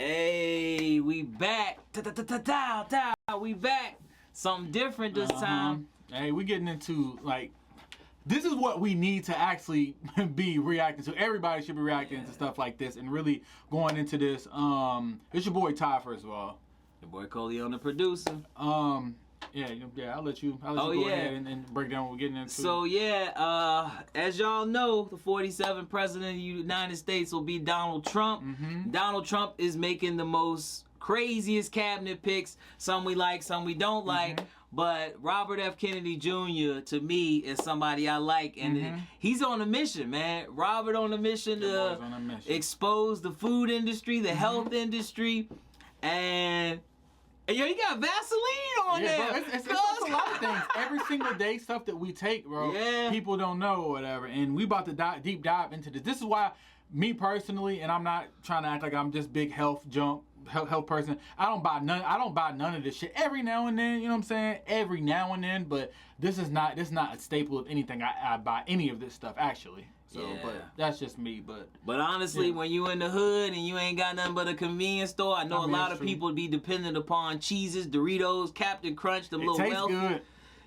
Hey, we back. We back. Something different this time. Hey, we getting into, like, this is what we need to actually be reacting to. Everybody should be reacting to stuff like this and really going into this. It's your boy Ty, first of all. Your boy Coleon, the producer. Yeah, I'll let you go ahead and break down what we're getting into. So as y'all know, the 47th president of the United States will be Donald Trump. Donald Trump is making the most craziest cabinet picks. Some we like, some we don't like. But Robert F. Kennedy Jr. to me is somebody I like, and he's on a mission, man. Robert on a mission to expose the food industry, the health industry, and yo, you got Vaseline on there. Bro, it's a lot of things. Every single day, stuff that we take, bro, people don't know or whatever. And we about to deep dive into this. This is why, me personally, and I'm not trying to act like I'm just big health person. I don't buy none of this shit. Every now and then, you know what I'm saying? Every now and then, but this is not a staple of anything I buy any of this stuff actually. So, but that's just me. But honestly, when you in the hood and you ain't got nothing but a convenience store, I know a lot of people be dependent upon cheeses, Doritos, Captain Crunch, them little tastes good.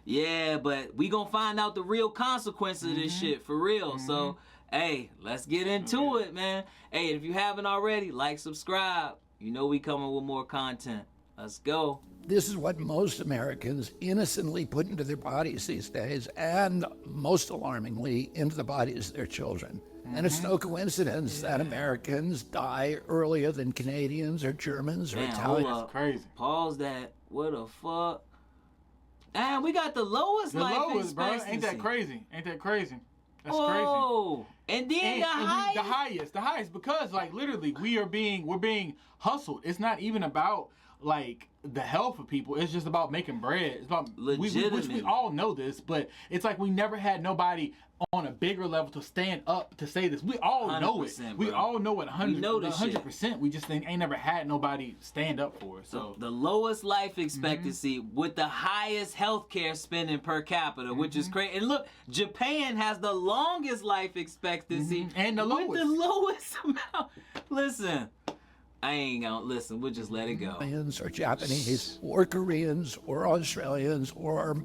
Yeah, but we gonna find out the real consequences of this shit for real. So, hey, let's get into it, man. Hey, if you haven't already, like, subscribe. You know we coming with more content. Let's go. This is what most Americans innocently put into their bodies these days, and most alarmingly, into the bodies of their children. And it's no coincidence that Americans die earlier than Canadians or Germans or Italians. That's crazy. Pause that. What the fuck? And we got the lowest life expectancy. Bro. Ain't that crazy? That's crazy. And then the highest, because like literally we're being hustled. It's not even about like the health of people. It's just about making bread. It's about which we all know this, but it's like we never had nobody on a bigger level to stand up to say this. We all know it. Bro. We all know it 100%. We just ain't never had nobody stand up for it. So the lowest life expectancy with the highest healthcare spending per capita, which is crazy. And look, Japan has the longest life expectancy and the lowest. With the lowest amount. Listen. I ain't gonna listen. We'll just let it go. Or Japanese, or Koreans, or Australians, or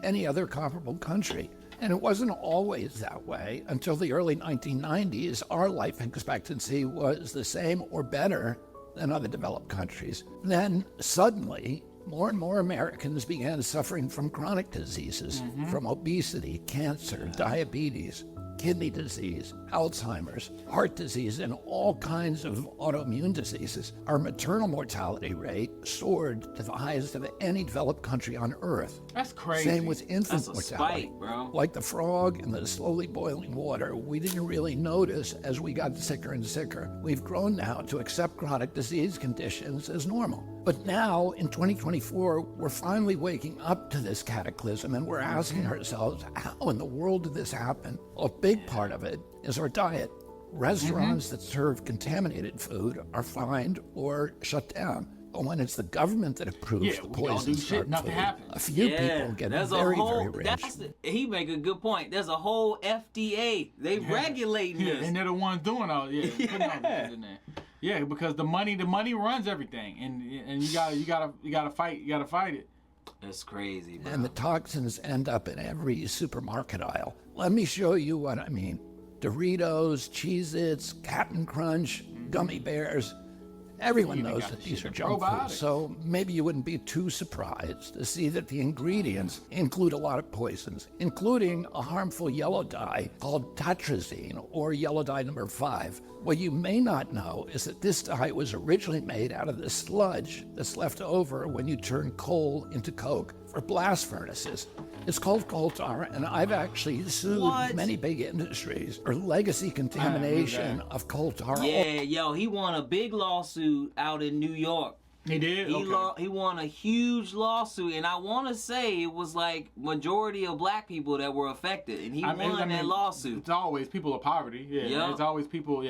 any other comparable country. And it wasn't always that way. Until the early 1990s, our life expectancy was the same or better than other developed countries. Then suddenly, more and more Americans began suffering from chronic diseases, from obesity, cancer, diabetes, kidney disease, Alzheimer's, heart disease, and all kinds of autoimmune diseases. Our maternal mortality rate soared to the highest of any developed country on Earth. That's crazy. Same with infant mortality. Spike, bro. Like the frog in the slowly boiling water, we didn't really notice as we got sicker and sicker. We've grown now to accept chronic disease conditions as normal. But now, in 2024, we're finally waking up to this cataclysm, and we're asking ourselves, how in the world did this happen? A big part of it is our diet. Restaurants that serve contaminated food are fined or shut down. But when it's the government that approves the poisons, nothing happens. A few people get very rich. He make a good point. There's a whole FDA. They regulating this. And they're the ones doing all putting all this in there. Yeah, because the money runs everything, and you gotta fight it. That's crazy, bro. And the toxins end up in every supermarket aisle. Let me show you what I mean. Doritos, Cheez-Its, Captain Crunch, gummy bears. Everyone knows that these are junk food, so maybe you wouldn't be too surprised to see that the ingredients include a lot of poisons, including a harmful yellow dye called tatrazine, or yellow dye number 5. What you may not know is that this dye was originally made out of the sludge that's left over when you turn coal into coke for blast furnaces. It's called coal tar, and I've actually sued many big industries for legacy contamination of coal tar. Yeah, yo, he won a big lawsuit out in New York. He did? He won a huge lawsuit, and I want to say it was like majority of black people that were affected, and he won that lawsuit. It's always people of poverty. Yeah, it's always people,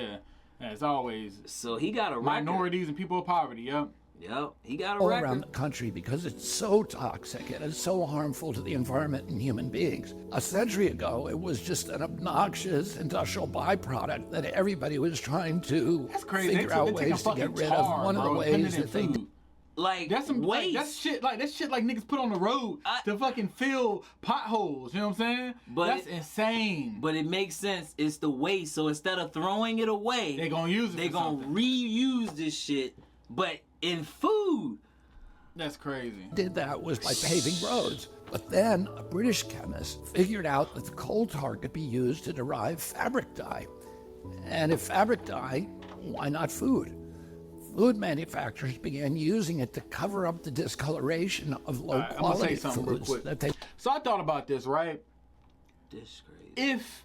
it's always. So he got a record. Minorities and people of poverty, Yep, he got a all record. around the country because it's so toxic and it's so harmful to the environment and human beings. A century ago, it was just an obnoxious industrial byproduct that everybody was trying to figure out ways to get rid of. One of the ways that they like that's some waste. That's shit like niggas put on the road to fucking fill potholes. You know what I'm saying? But that's insane. But it makes sense. It's the waste. So instead of throwing it away, they're gonna use it. They're gonna reuse this shit, but in food. That's crazy. Did that was by paving roads. But then a British chemist figured out that the coal tar could be used to derive fabric dye. And if fabric dye, why not food? Food manufacturers began using it to cover up the discoloration of low-quality foods. So I thought about this, right? This crazy. If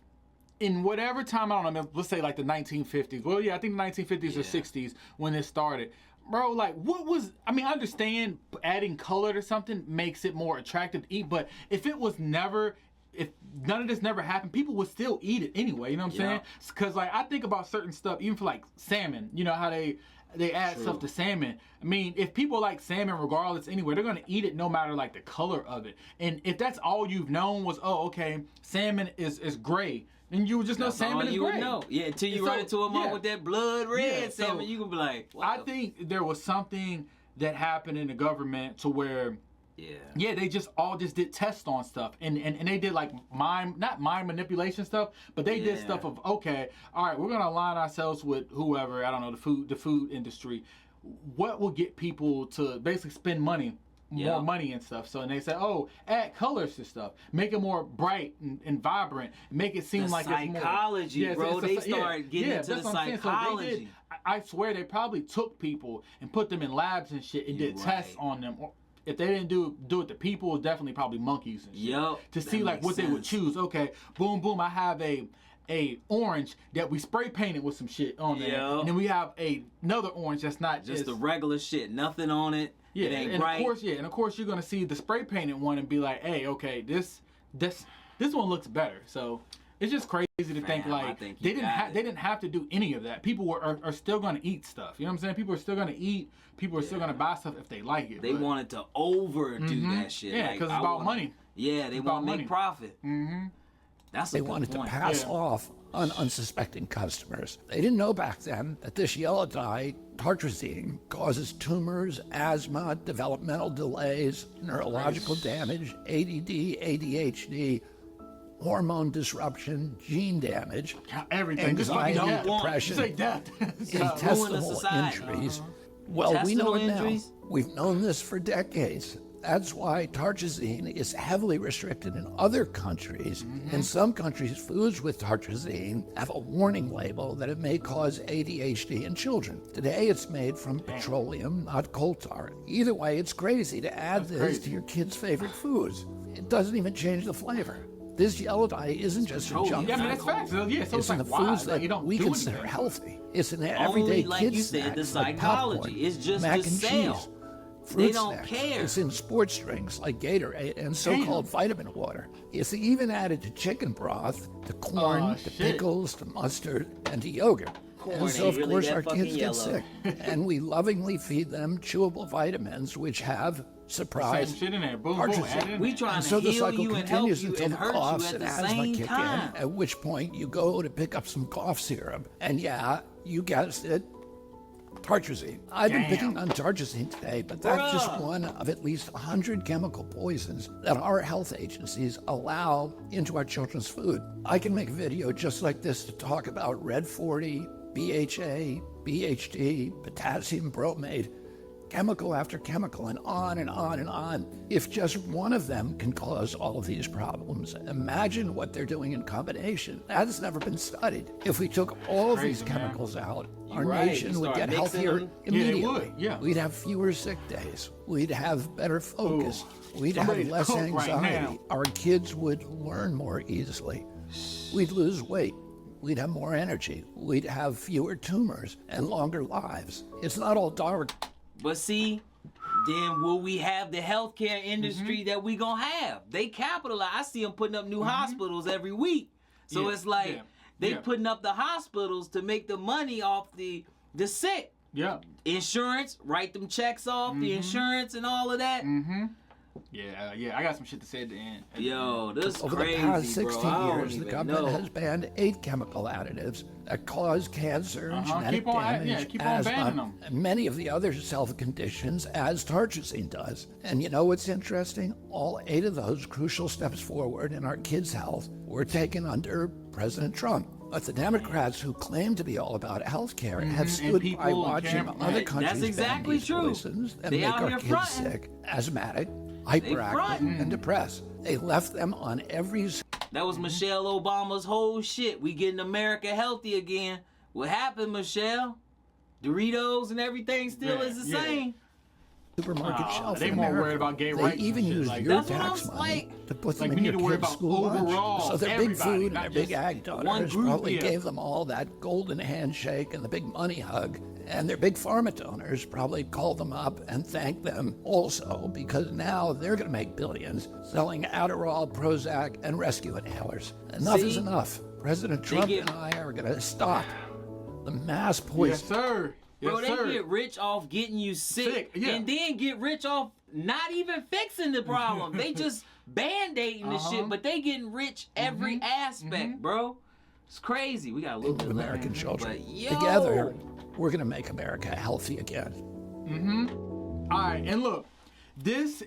in whatever time, I don't know, let's say like the 1950s. Well, yeah, I think the 1950s or 60s when this started. Bro, like, what was, I mean, I understand adding color to something makes it more attractive to eat, but if it was never, if none of this never happened, people would still eat it anyway, you know what I'm saying? Because, like, I think about certain stuff, even for, like, salmon, you know, how they add stuff to salmon. I mean, if people like salmon regardless anyway, they're going to eat it no matter, like, the color of it. And if that's all you've known was, oh, okay, salmon is gray, then you would just know salmon is gray. Know. Yeah, until you run into a mom with that blood red salmon, you can be like, I think there was something that happened in the government to where they just did tests on stuff, and they did like not mind manipulation stuff, but they did stuff of, okay, all right, we're gonna align ourselves with whoever, I don't know, the food industry. What will get people to basically spend money, more money and stuff? So, and they said, oh, add colors to stuff, make it more bright and vibrant, make it seem like it's more psychology, bro. They start getting into the psychology. So I swear they probably took people and put them in labs and shit and did tests on them. If they didn't do it to people, it was definitely probably monkeys and shit. To see like what they would choose. Okay, boom, boom, I have a orange that we spray painted with some shit on there. And then we have another orange that's not just the regular shit, nothing on it. Yeah, it ain't and bright. Of course you're gonna see the spray painted one and be like, hey, okay, this one looks better. So it's just crazy to think like they didn't have to do any of that. People are still gonna eat stuff. You know what I'm saying? People are still gonna eat. People are still gonna buy stuff if they like it. They wanted to overdo that shit. Yeah, because it's about money. Yeah, they want to make profit. That's they wanted to pass off on unsuspecting customers. They didn't know back then that this yellow dye, tartrazine, causes tumors, asthma, developmental delays, neurological damage, ADD, ADHD, hormone disruption, gene damage, anxiety, depression, intestinal injuries. Well, we know it now. We've known this for decades. That's why tartrazine is heavily restricted in other countries. In some countries, foods with tartrazine have a warning label that it may cause ADHD in children. Today, it's made from petroleum, not coal tar. Either way, it's crazy to add this to your kids' favorite foods. It doesn't even change the flavor. This yellow dye isn't just a junk food. That's facts. Yeah, so it's in the foods that we consider healthy. It's in everyday kids' snacks, the psychology. Like popcorn, it's just mac the and sale. cheese. Fruit they don't snacks. care. It's in sports drinks like Gatorade and so-called vitamin water. It's even added to chicken broth, to corn, to pickles, to mustard, and to yogurt. And so, of course, our kids get sick. And we lovingly feed them chewable vitamins, which have, surprise, tartrazine. We trying to heal you and help you and hurt you at the same time. At which point you go to pick up some cough syrup, and you guessed it, tartrazine. I've been picking on tartrazine today, but that's just one of at least 100 chemical poisons that our health agencies allow into our children's food. I can make a video just like this to talk about Red 40, BHA, BHD, potassium bromate, chemical after chemical, and on and on and on. If just one of them can cause all of these problems, imagine what they're doing in combination. That has never been studied. If we took all of these chemicals out, our nation would get healthier immediately. We'd have fewer sick days. We'd have better focus. We'd have less anxiety. Our kids would learn more easily. We'd lose weight. We'd have more energy. We'd have fewer tumors and longer lives. It's not all dark. But see, then will we have the healthcare industry that we gonna have? They capitalize. I see them putting up new hospitals every week. So it's like they putting up the hospitals to make the money off the sick. Yeah. Insurance, write them checks off, the insurance and all of that. Yeah, I got some shit to say at the end. Yo, this is Over crazy, the past 16 bro. years, the government has banned 8 chemical additives that cause cancer, genetic damage, keep on banning asthma, them. and many of the other health conditions, as tartrazine does. And you know what's interesting? All 8 of those crucial steps forward in our kids' health were taken under President Trump. But the Democrats, who claim to be all about health care, have stood by watching other countries ban these poisons and make our kids sick, asthmatic, hyperactive, and depressed. They left them on every... That was Michelle Obama's whole shit. We getting America healthy again. What happened, Michelle? Doritos and everything still is the same. Supermarket shelf. They more worried about gay rights. They even use your tax money to put them in your kids' school lunch. So their big food and their big ag donors probably gave them all that golden handshake and the big money hug. And their big pharma donors probably called them up and thanked them also, because now they're going to make billions selling Adderall, Prozac, and rescue inhalers. Enough is enough. President Trump and I are going to stop the mass poison. Yes, sir. Yes, bro, they get rich off getting you sick and then get rich off not even fixing the problem. They just band-aiding the shit, but they getting rich every aspect, bro. It's crazy. We got a little bit of American children. Together, we're going to make America healthy again. All right, and look, this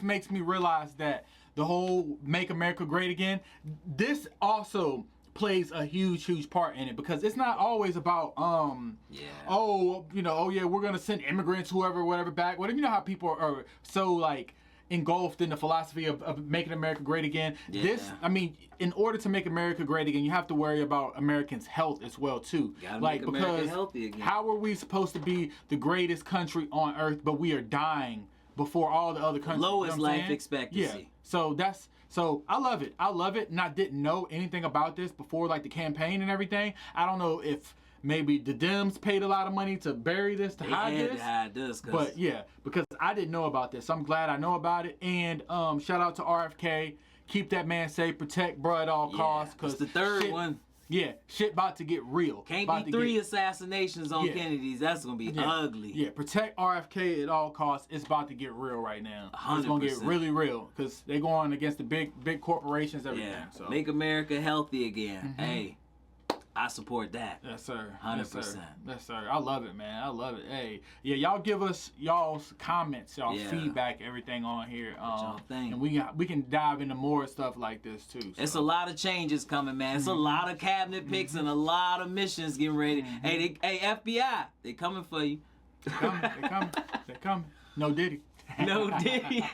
makes me realize that the whole Make America Great Again, this also plays a huge part in it, because it's not always about we're gonna send immigrants, whatever back. Whatever, you know how people are so like engulfed in the philosophy of making America great again. In order to make America great again, you have to worry about Americans' health as well too. Like, because healthy again. How are we supposed to be the greatest country on earth, but we are dying before all the other countries? Lowest life expectancy. Yeah. So I love it. And I didn't know anything about this before, like the campaign and everything. I don't know if maybe the Dems paid a lot of money to bury this, to hide this. To hide this. But yeah, because I didn't know about this. I'm glad I know about it. And shout out to RFK. Keep that man safe. Protect bro at all costs. Cause it's the third one. Yeah, shit about to get real. Can't be 3 assassinations on Kennedy's. That's going to be ugly. Yeah, protect RFK at all costs. It's about to get real right now. 100%. It's going to get really real, because they're going against the big corporations, everything. Yeah. So. Make America healthy again. Hey, I support that. Yes, sir. 100%. Yes, sir. I love it, man. I love it. Hey, yeah, y'all give us y'all's comments, y'all's feedback, everything on here. What y'all think? And we can dive into more stuff like this too. So. It's a lot of changes coming, man. It's a lot of cabinet picks and a lot of missions getting ready. Hey, FBI, they coming for you. They coming. No Diddy. No Diddy.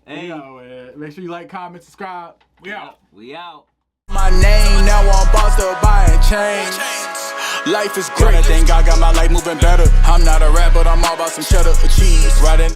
Hey, make sure you like, comment, subscribe. We out. We out. My name, now I'm bossed up buying chains. Life is great, I think I got my life moving better. I'm not a rat, but I'm all about some cheddar or cheese. Riding